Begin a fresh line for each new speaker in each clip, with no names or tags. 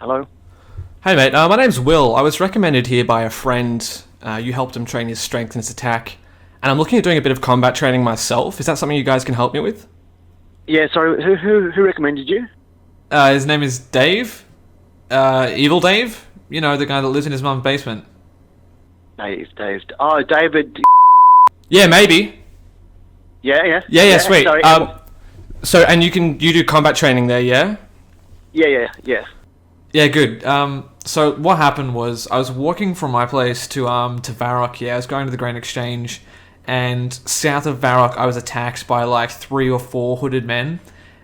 Hello?
Hey mate, my name's Will. I was recommended here by a friend. You helped him train his strength and his attack. And I'm looking at doing a bit of combat training myself. Is that something you guys can help me with?
Yeah, sorry, who recommended you?
His name is Dave. Evil Dave? You know, the guy that lives in his mum's basement.
Dave. Oh, David.
Yeah, maybe.
Yeah.
Yeah, sweet.
Sorry.
And you do combat training there, yeah?
Yeah.
Yeah, good. So what happened was I was walking from my place to Varrock. Yeah, I was going to the Grand Exchange, and south of Varrock, I was attacked by like 3 or 4 hooded men,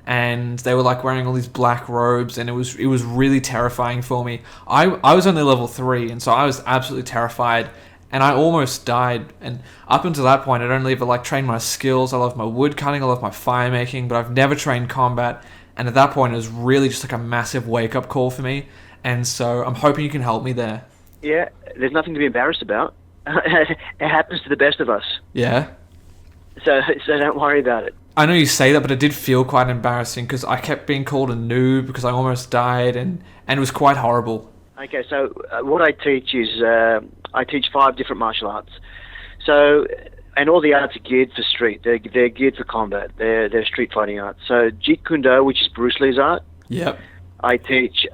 and they were like wearing all these black robes, and it was really terrifying for me. I was only level 3, and so I was absolutely terrified, and I almost died. And up until that point, I'd only ever like trained my skills. I love my wood cutting, I love my fire making, but I've never trained combat. And at that point, it was really just like a massive wake-up call for me. And so I'm hoping you can help me there.
Yeah, there's nothing to be embarrassed about. It happens to the best of us.
Yeah?
So don't worry about it.
I know you say that, but it did feel quite embarrassing because I kept being called a noob because I almost died, and it was quite horrible.
Okay, so what I teach is I teach 5 different martial arts. So, and all the arts are geared for street. They're geared for combat. They're street fighting arts. So Jeet Kune Do, which is Bruce Lee's art.
Yep.
I teach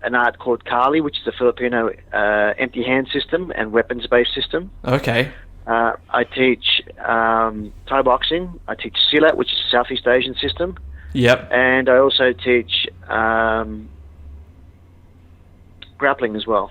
an art called Kali, which is a Filipino empty hand system and weapons-based system.
Okay.
I teach Thai boxing. I teach Silat, which is a Southeast Asian system.
Yep.
And I also teach grappling as well.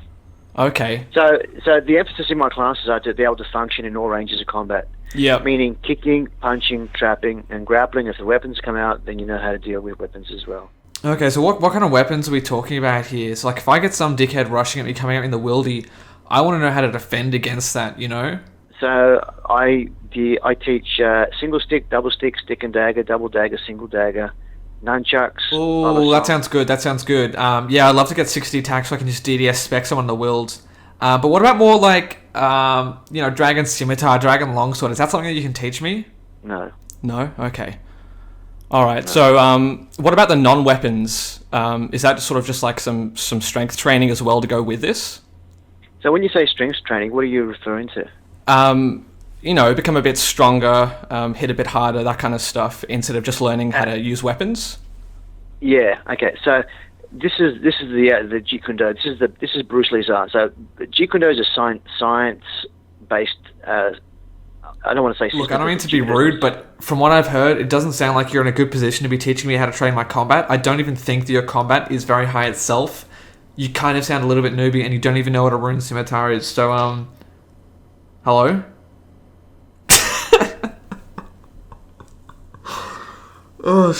Okay.
So the emphasis in my classes are to be able to function in all ranges of combat.
Yep.
Meaning kicking, punching, trapping, and grappling. If the weapons come out, then you know how to deal with weapons as well.
Okay, so what kind of weapons are we talking about here? So like if I get some dickhead rushing at me coming out in the wildy, I want to know how to defend against that, you know?
So I teach single stick, double stick, stick and dagger, double dagger, single dagger, nunchucks.
Oh, that sounds good. Yeah, I'd love to get 60 attacks so I can just DDS spec someone in the wild. But what about more like, dragon scimitar, dragon longsword? Is that something that you can teach me?
No.
No? Okay. Alright, so what about the non-weapons? Is that sort of just like some strength training as well to go with this?
So when you say strength training, what are you referring to?
Become a bit stronger, hit a bit harder, that kind of stuff, instead of just learning how to use weapons. Yeah.
Okay. So this is the Jeet Kune Do. This is Bruce Lee's art. So Jeet Kune Do is a science based. I don't want to say.
Look, I don't mean to be rude, but from what I've heard, it doesn't sound like you're in a good position to be teaching me how to train my combat. I don't even think that your combat is very high itself. You kind of sound a little bit newbie, and you don't even know what a rune scimitar is. So, hello? Oh,